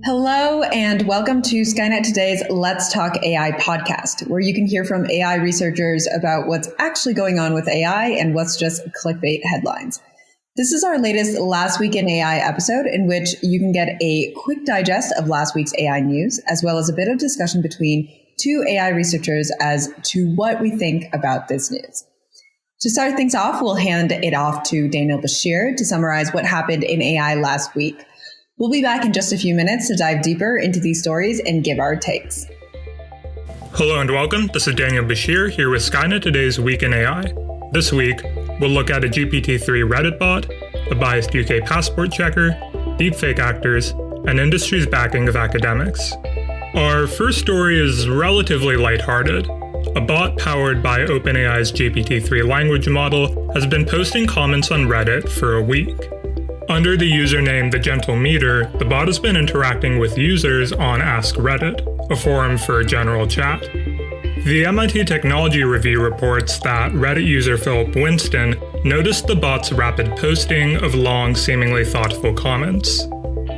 Hello and welcome to Skynet Today's Let's Talk AI podcast, where you can hear from AI researchers about what's actually going on with AI and what's just clickbait headlines. This is our latest Last Week in AI episode, in which you can get a quick digest of last week's AI news, as well as a bit of discussion between two AI researchers as to what we think about this news. To start things off, we'll hand it off to Daniel Bashir to summarize what happened in AI last week. We'll be back in just a few minutes to dive deeper into these stories and give our takes. Hello and welcome. This is Daniel Bashir here with Skynet Today's Week in AI. This week, we'll look at a GPT-3 Reddit bot, a biased UK passport checker, deepfake actors, and industry's backing of academics. Our first story is relatively lighthearted. A bot powered by OpenAI's GPT-3 language model has been posting comments on Reddit for a week. Under the username The Gentle Meter, the bot has been interacting with users on Ask Reddit, a forum for general chat. The MIT Technology Review reports that Reddit user Philip Winston noticed the bot's rapid posting of long, seemingly thoughtful comments.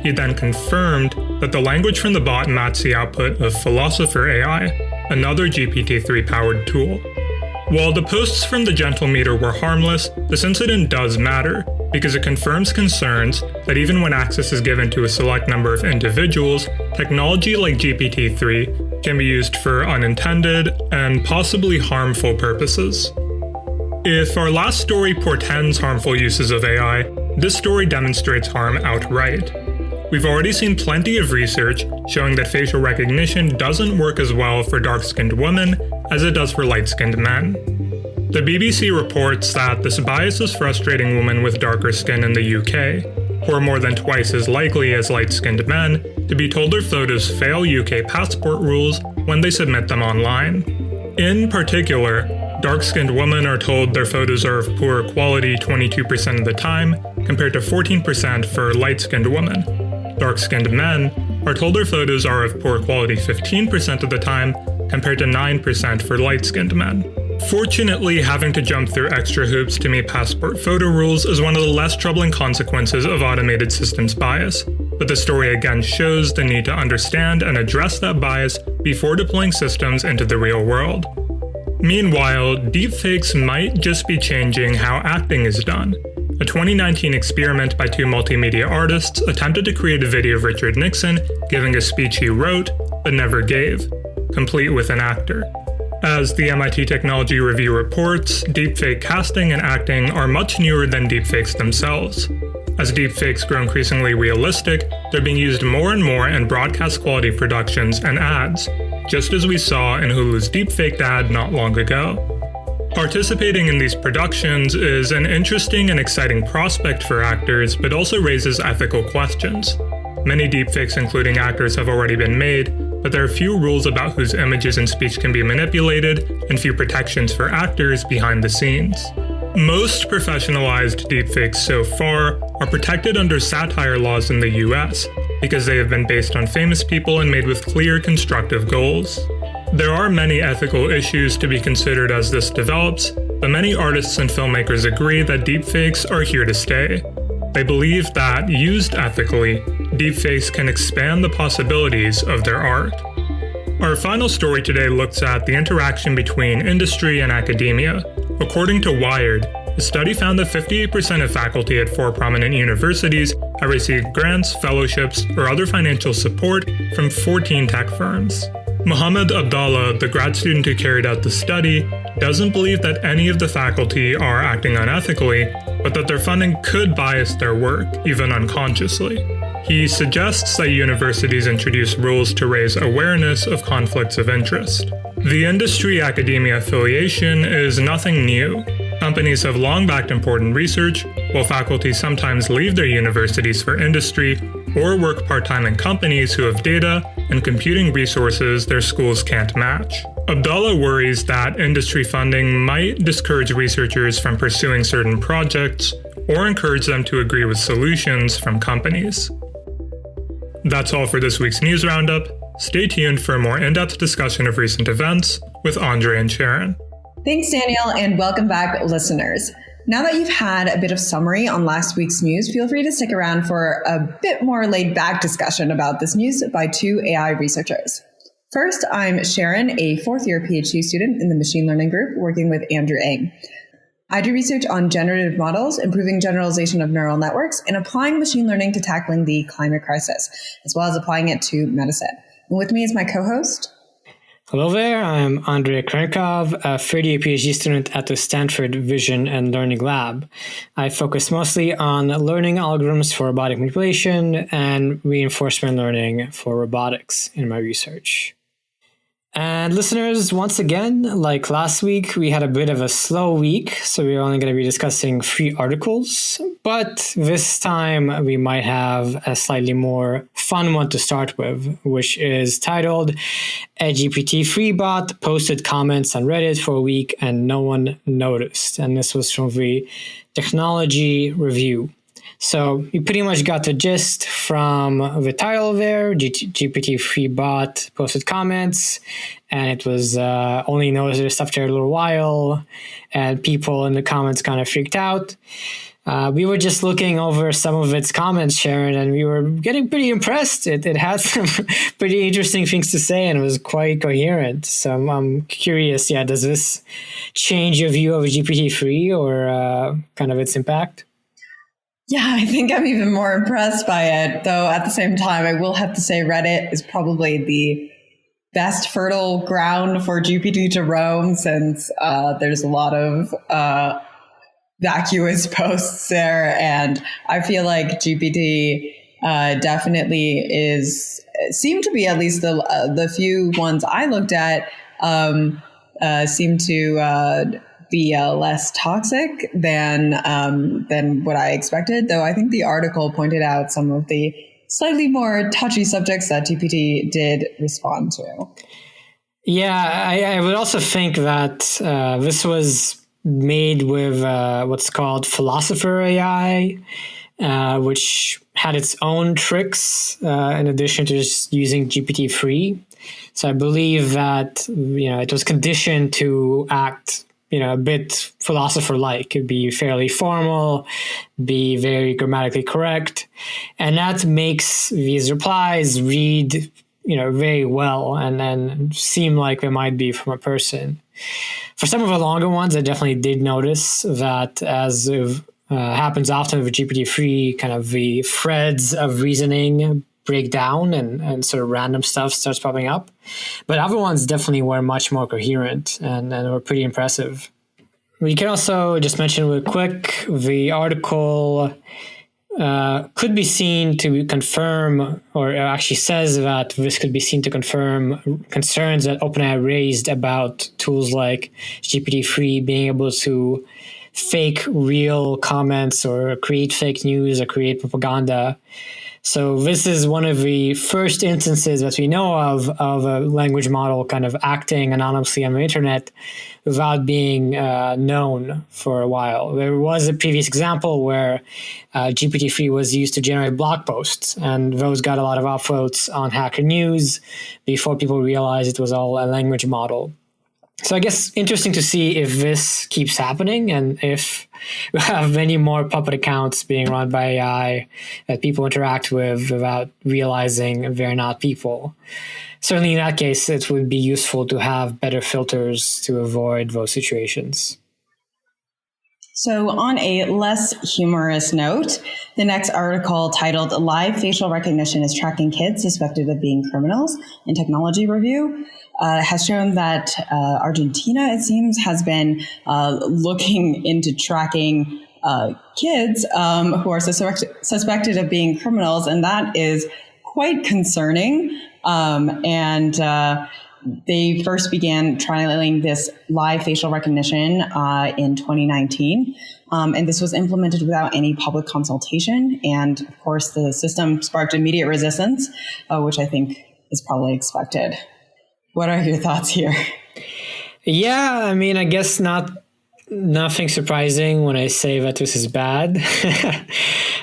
He then confirmed that the language from the bot matched the output of Philosopher AI, another GPT-3-powered tool. While the posts from The Gentle Meter were harmless, this incident does matter, because it confirms concerns that even when access is given to a select number of individuals, technology like GPT-3 can be used for unintended and possibly harmful purposes. If our last story portends harmful uses of AI, this story demonstrates harm outright. We've already seen plenty of research showing that facial recognition doesn't work as well for dark-skinned women as it does for light-skinned men. The BBC reports that this bias is frustrating women with darker skin in the UK, who are more than twice as likely as light-skinned men to be told their photos fail UK passport rules when they submit them online. In particular, dark-skinned women are told their photos are of poor quality 22% of the time, compared to 14% for light-skinned women. Dark-skinned men are told their photos are of poor quality 15% of the time, compared to 9% for light-skinned men. Fortunately, having to jump through extra hoops to meet passport photo rules is one of the less troubling consequences of automated systems bias, but the story again shows the need to understand and address that bias before deploying systems into the real world. Meanwhile, deepfakes might just be changing how acting is done. A 2019 experiment by two multimedia artists attempted to create a video of Richard Nixon giving a speech he wrote but never gave, complete with an actor. As the MIT Technology Review reports, deepfake casting and acting are much newer than deepfakes themselves. As deepfakes grow increasingly realistic, they're being used more and more in broadcast quality productions and ads, just as we saw in Hulu's deepfaked ad not long ago. Participating in these productions is an interesting and exciting prospect for actors, but also raises ethical questions. Many deepfakes, including actors, have already been made, but there are few rules about whose images and speech can be manipulated, and few protections for actors behind the scenes. Most professionalized deepfakes so far are protected under satire laws in the US, because they have been based on famous people and made with clear, constructive goals. There are many ethical issues to be considered as this develops, but many artists and filmmakers agree that deepfakes are here to stay. They believe that, used ethically, deepfakes can expand the possibilities of their art. Our final story today looks at the interaction between industry and academia. According to Wired, a study found that 58% of faculty at 4 prominent universities have received grants, fellowships, or other financial support from 14 tech firms. Mohammed Abdallah, the grad student who carried out the study, doesn't believe that any of the faculty are acting unethically, but that their funding could bias their work, even unconsciously. He suggests that universities introduce rules to raise awareness of conflicts of interest. The industry-academia affiliation is nothing new. Companies have long backed important research, while faculty sometimes leave their universities for industry or work part-time in companies who have data and computing resources their schools can't match. Abdallah worries that industry funding might discourage researchers from pursuing certain projects or encourage them to agree with solutions from companies. That's all for this week's news roundup. Stay tuned for a more in-depth discussion of recent events with Andre and Sharon. Thanks, Daniel, and welcome back, listeners. Now that you've had a bit of summary on last week's news, feel free to stick around for a bit more laid back discussion about this news by two AI researchers. First, I'm Sharon, a fourth-year PhD student in the machine learning group working with Andrew Ng. I do research on generative models, improving generalization of neural networks, and applying machine learning to tackling the climate crisis, as well as applying it to medicine. And with me is my co-host. Hello there, I'm Andrei Krenkov, a third-year PhD student at the Stanford Vision and Learning Lab. I focus mostly on learning algorithms for robotic manipulation and reinforcement learning for robotics in my research. And listeners, once again, like last week, we had a bit of a slow week, so we're only going to be discussing 3 articles. But this time, we might have a slightly more fun one to start with, which is titled, A GPT-3 bot posted comments on Reddit for a week and no one noticed. And this was from the Technology Review. So you pretty much got the gist from the title there. GPT-3 bot posted comments, and it was only noticed after a little while, and people in the comments kind of freaked out. We were just looking over some of its comments, Sharon, and we were getting pretty impressed. It had some pretty interesting things to say, and it was quite coherent. So I'm curious, does this change your view of GPT-3 or kind of its impact? Yeah, I think I'm even more impressed by it, though at the same time, I will have to say Reddit is probably the best fertile ground for GPT to roam, since there's a lot of vacuous posts there. And I feel like GPT definitely seemed to be, at least the few ones I looked at, seem to be less toxic than what I expected, though I think the article pointed out some of the slightly more touchy subjects that GPT did respond to. Yeah, I would also think that this was made with what's called philosopher AI, which had its own tricks in addition to just using GPT-3. So I believe that it was conditioned to act a bit philosopher-like. It'd be fairly formal, be very grammatically correct. And that makes these replies read, very well and then seem like they might be from a person. For some of the longer ones, I definitely did notice that, as happens often with GPT-3, kind of the threads of reasoning break down and sort of random stuff starts popping up. But other ones definitely were much more coherent and were pretty impressive. We can also just mention real quick, the article could be seen to confirm, or actually says that this could be seen to confirm concerns that OpenAI raised about tools like GPT-3 being able to fake real comments or create fake news or create propaganda. So this is one of the first instances that we know of a language model kind of acting anonymously on the internet without being known for a while. There was a previous example where GPT-3 was used to generate blog posts, and those got a lot of upvotes on Hacker News before people realized it was all a language model. So I guess interesting to see if this keeps happening and if we have many more puppet accounts being run by AI that people interact with without realizing they're not people. Certainly in that case, it would be useful to have better filters to avoid those situations. So on a less humorous note, the next article, titled Live Facial Recognition is Tracking Kids Suspected of Being Criminals in Technology Review, has shown that Argentina, it seems, has been looking into tracking kids who are suspected of being criminals, and that is quite concerning. They first began trialing this live facial recognition in 2019. And this was implemented without any public consultation. And of course, the system sparked immediate resistance, which I think is probably expected. What are your thoughts here? Yeah, I mean, I guess nothing surprising when I say that this is bad.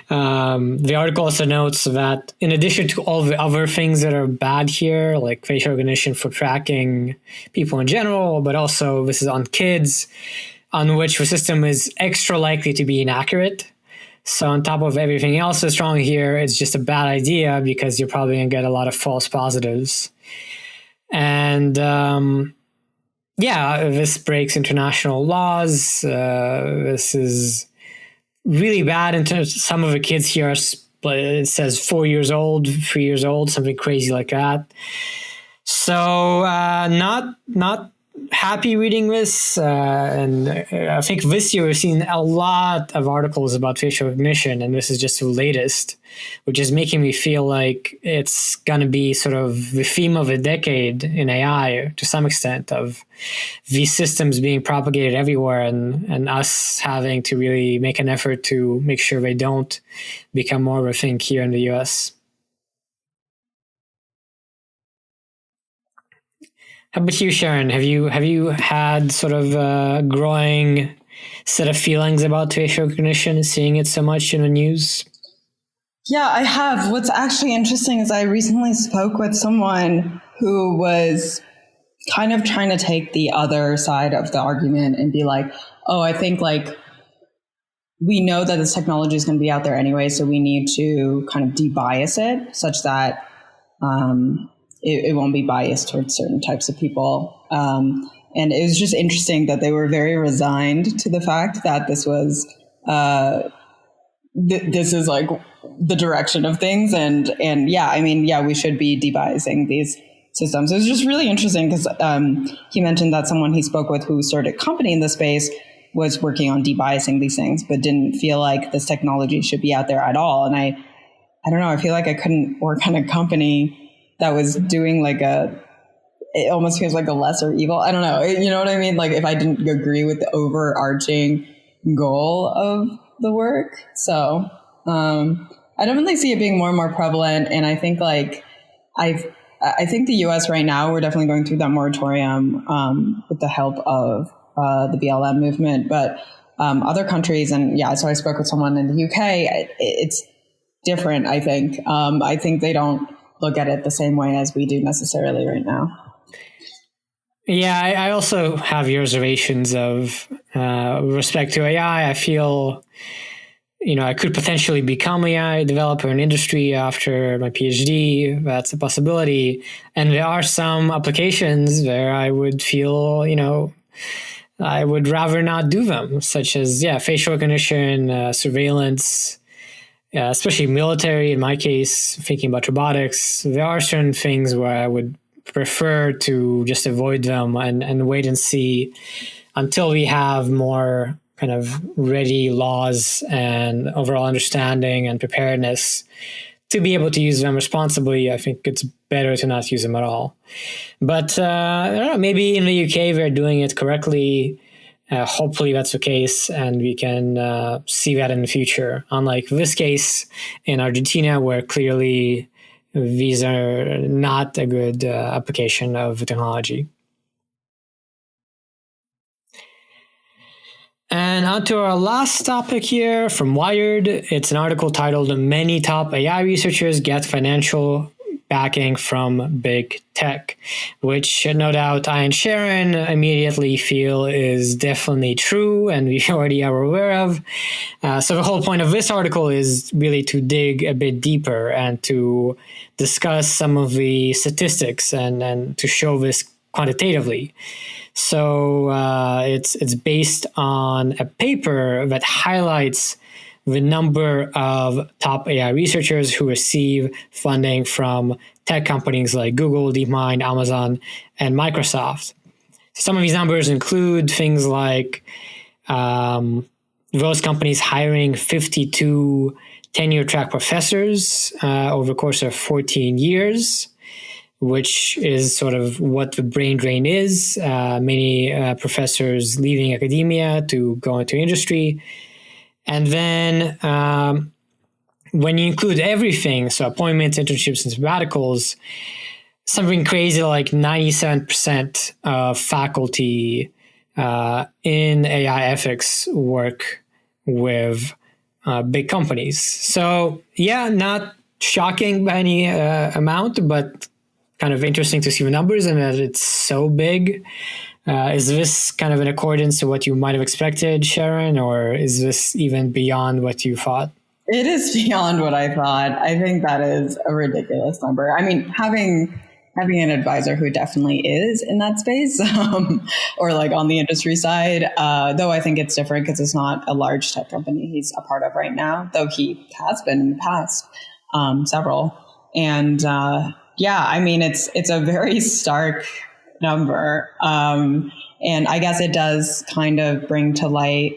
The article also notes that in addition to all the other things that are bad here, like facial recognition for tracking people in general, but also this is on kids, on which the system is extra likely to be inaccurate. So on top of everything else that's wrong here, it's just a bad idea because you're probably going to get a lot of false positives. And this breaks international laws. This is really bad in terms of some of the kids here are, it says 4 years old, 3 years old, something crazy like that. So not happy reading this. And I think this year we've seen a lot of articles about facial recognition, and this is just the latest, which is making me feel like it's going to be sort of the theme of the decade in AI to some extent, of these systems being propagated everywhere and us having to really make an effort to make sure they don't become more of a thing here in the US. How about you, Sharon? Have you had sort of a growing set of feelings about facial recognition, seeing it so much in the news? Yeah, I have. What's actually interesting is I recently spoke with someone who was kind of trying to take the other side of the argument and be like, oh, I think like we know that this technology is going to be out there anyway, so we need to kind of de-bias it such that it won't be biased towards certain types of people. And it was just interesting that they were very resigned to the fact that this was, this is like the direction of things. And yeah, I mean, yeah, we should be de-biasing these systems. It was just really interesting because he mentioned that someone he spoke with who started a company in the space was working on de-biasing these things, but didn't feel like this technology should be out there at all. And I don't know, I feel like I couldn't work on a company that was doing like it almost feels like a lesser evil. I don't know. You know what I mean? Like if I didn't agree with the overarching goal of the work. So I definitely see it being more and more prevalent. And I think like I think the US right now, we're definitely going through that moratorium with the help of the BLM movement. But other countries, and yeah, so I spoke with someone in the UK, it's different, I think. I think they don't look at it the same way as we do necessarily right now. Yeah, I also have your reservations of respect to AI. I feel, I could potentially become AI developer in industry after my PhD. That's a possibility. And there are some applications where I would feel, I would rather not do them, such as, facial recognition, surveillance, especially military. In my case, thinking about robotics, there are certain things where I would prefer to just avoid them and wait and see until we have more kind of ready laws and overall understanding and preparedness to be able to use them responsibly. I think it's better to not use them at all. But I don't know, maybe in the UK they're doing it correctly. Hopefully that's the case, and we can see that in the future. Unlike this case in Argentina, where clearly these are not a good application of technology. And on to our last topic here from Wired. It's an article titled "Many Top AI Researchers Get Financial Backing from Big Tech," which no doubt I and Sharon immediately feel is definitely true and we already are aware of. So the whole point of this article is really to dig a bit deeper and to discuss some of the statistics and to show this quantitatively. So it's based on a paper that highlights the number of top AI researchers who receive funding from tech companies like Google, DeepMind, Amazon, and Microsoft. Some of these numbers include things like those companies hiring 52 tenure-track professors over the course of 14 years, which is sort of what the brain drain is. Many professors leaving academia to go into industry. And then when you include everything, so appointments, internships, and sabbaticals, something crazy like 97% of faculty in AI ethics work with big companies. So yeah, not shocking by any amount, but kind of interesting to see the numbers and that it's so big. Is this kind of in accordance to what you might have expected, Sharon, or is this even beyond what you thought? It is beyond what I thought. I think that is a ridiculous number. I mean, having an advisor who definitely is in that space, or like on the industry side, though I think it's different because it's not a large tech company he's a part of right now, though he has been in the past, several. And I mean, it's a very stark number. And I guess it does kind of bring to light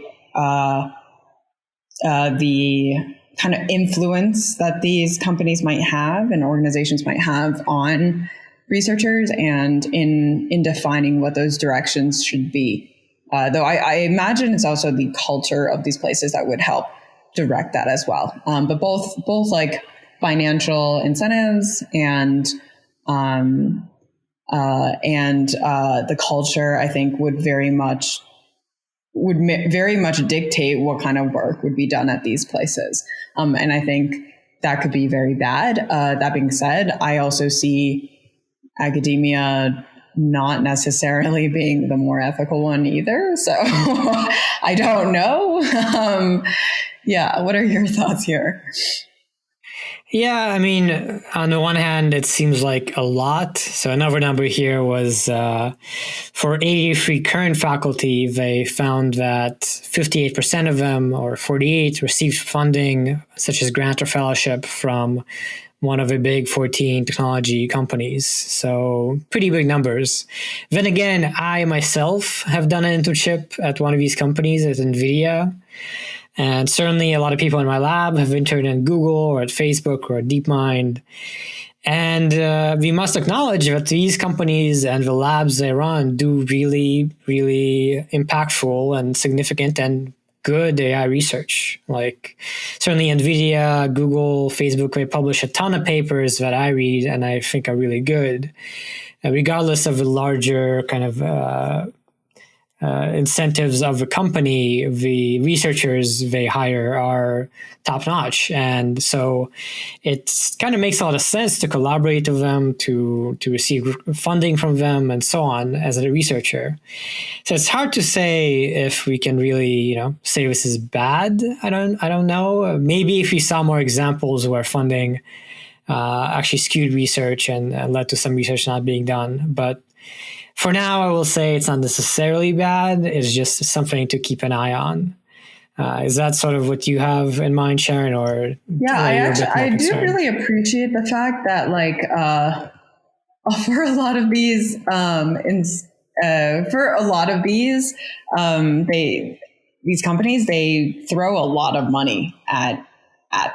the kind of influence that these companies might have and organizations might have on researchers and in defining what those directions should be. Though I imagine it's also the culture of these places that would help direct that as well. But both like financial incentives and the culture, I think, would very much dictate what kind of work would be done at these places. And I think that could be very bad. That being said, I also see academia not necessarily being the more ethical one either. So I don't know. What are your thoughts here? Yeah, I mean, on the one hand, it seems like a lot. So another number here was for 83 current faculty, they found that 58% of them, or 48, received funding, such as grant or fellowship, from one of the big 14 technology companies. So pretty big numbers. Then again, I myself have done an internship at one of these companies at NVIDIA. And certainly a lot of people in my lab have interned at Google or at Facebook or at DeepMind. And we must acknowledge that these companies and the labs they run do really, really impactful and significant and good AI research. Like certainly NVIDIA, Google, Facebook, they publish a ton of papers that I read and I think are really good. Regardless of the larger kind of incentives of the company, the researchers they hire are top notch. And so it kind of makes a lot of sense to collaborate with them, to receive funding from them and so on as a researcher. So it's hard to say if we can really, say this is bad. I don't know. Maybe if we saw more examples where funding actually skewed research and led to some research not being done. But for now, I will say it's not necessarily bad. It's just something to keep an eye on. Is that sort of what you have in mind, Sharon? Or I do really appreciate the fact that, like, for a lot of these, these companies, they throw a lot of money at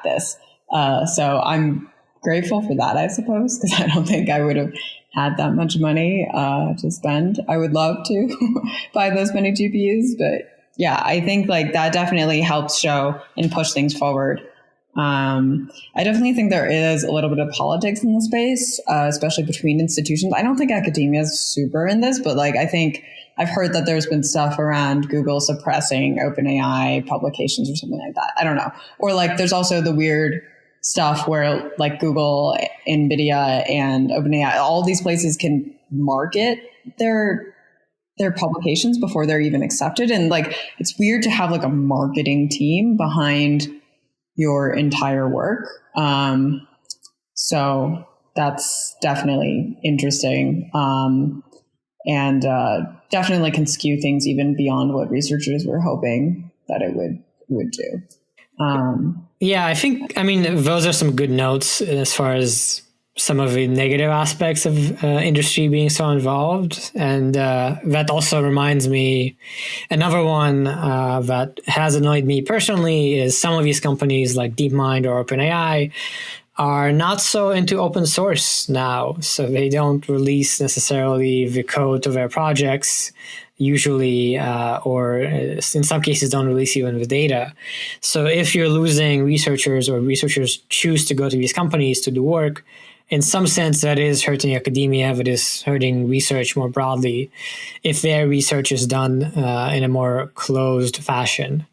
this. So I'm grateful for that, I suppose, because I don't think I would have had that much money to spend. I would love to buy those many GPUs, but yeah, I think like that definitely helps show and push things forward. I definitely think there is a little bit of politics in the space, especially between institutions. I don't think academia is super in this, but like I think I've heard that there's been stuff around Google suppressing OpenAI publications or something like that. I don't know. Or like there's also the weird stuff where like Google, NVIDIA, and OpenAI, all these places can market their publications before they're even accepted. And like, it's weird to have like a marketing team behind your entire work. So that's definitely interesting. And definitely can skew things even beyond what researchers were hoping that it would do. Yeah, I mean, those are some good notes as far as some of the negative aspects of industry being so involved. And that also reminds me, another one that has annoyed me personally is some of these companies like DeepMind or OpenAI are not so into open source now. So they don't release necessarily the code of their projects usually, or in some cases don't release even the data. So if you're losing researchers or researchers choose to go to these companies to do work, in some sense that is hurting academia, that is hurting research more broadly if their research is done in a more closed fashion.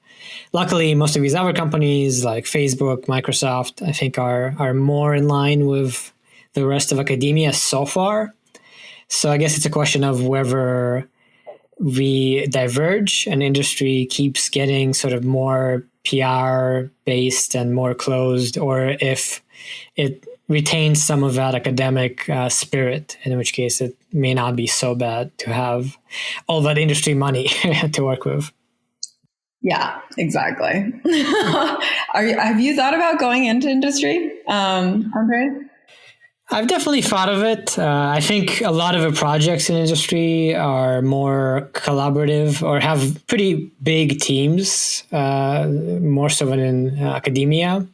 Luckily, most of these other companies like Facebook, Microsoft, I think are more in line with the rest of academia so far. So I guess it's a question of whether we diverge and industry keeps getting sort of more PR based and more closed, or if it retains some of that academic spirit, in which case it may not be so bad to have all that industry money to work with. Yeah, exactly. Have you thought about going into industry, Andre? I've definitely thought of it. I think a lot of the projects in industry are more collaborative or have pretty big teams, more so than in academia.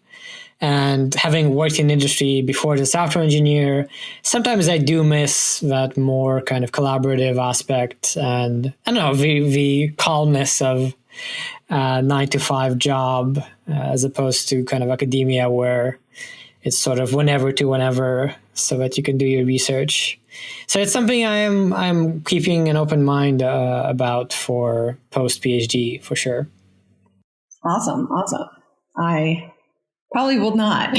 And having worked in industry before as a software engineer, sometimes I do miss that more kind of collaborative aspect and, I don't know, the calmness of 9-to-5 job as opposed to kind of academia where it's sort of whenever to whenever so that you can do your research. So it's something I'm keeping an open mind about for post-PhD for sure. Awesome. I probably will not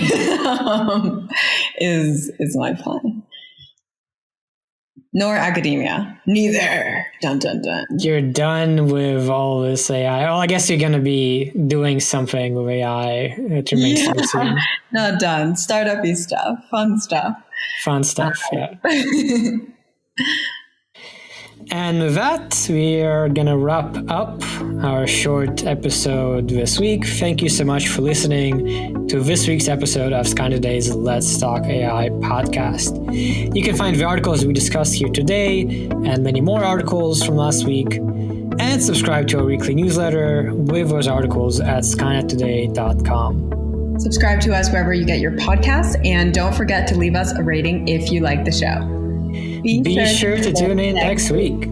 is my plan. Nor academia. Neither. Dun, dun, dun. You're done with all this AI. Well, I guess you're going to be doing something with AI. It remains to be seen. Not done. Startup-y stuff. Fun stuff. Yeah. And with that, we are going to wrap up our short episode this week. Thank you so much for listening to this week's episode of Skynet Today's Let's Talk AI podcast. You can find the articles we discussed here today and many more articles from last week, and subscribe to our weekly newsletter with those articles at skynettoday.com. Subscribe to us wherever you get your podcasts, and don't forget to leave us a rating if you like the show. Be sure to tune in next week.